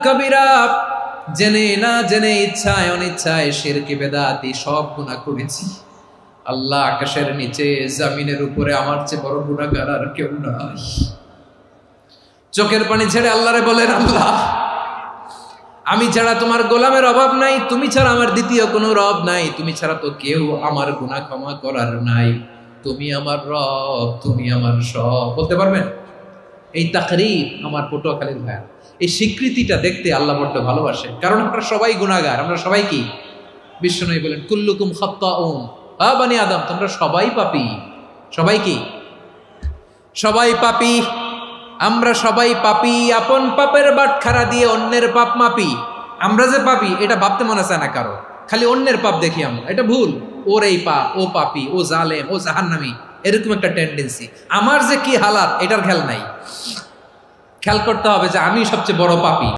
কবিরা, জেনে না জেনে ইচ্ছায় অনিচ্ছায় শিরকি বেদাতি সব গুনাহ করেছি। আল্লাহ, আকাশের নিচে জমিনের উপরে আমার চেয়ে বড় গুনাহগার আর কেউ নাই। চোখের পানি ছেড়ে আল্লাহরে বলেন, আল্লাহ, আমি ছাড়া তোমার গোলামের অভাব নাই, তুমি ছাড়া আমার দ্বিতীয় কোনো রব নাই, তুমি ছাড়া তো কেউ আমার গুনাহ ক্ষমা করার নাই, তুমি আমার রব, তুমি আমার সব। বলতে পারবেন? এই তাকরীর আমার পটুয়াখালীর ভাইয়া, এই স্বীকৃতিটা দেখতে আল্লাহ বড্ড ভালোবাসে, কারণ আমরা সবাই গুনাহগার। আমরা সবাই কি? বিশ্বনবী বলেন, কুল্লুকুম খাত্তাউন, বানি আদম, তোমরা সবাই পাপী। সবাই কি? সবাই পাপী। আমরা সবাই পাপী। আপন পাপের বাটখারা দিয়ে অন্যের পাপ মাপি। আমরা যে পাপী এটা ভাবতে মনে চায় না কারো, খালি অন্যের পাপ দেখি আমরা। এটা ভুল। ওর এই পাপ, ও পাপী, ও জালেম, ও জাহান্নামী, এরকম একটা টেন্ডেন্সি। আমার যে কি হালাত এটার খেয়াল নাই। খেয়াল করতে হবে যে আমি সবচেয়ে বড় পাপী।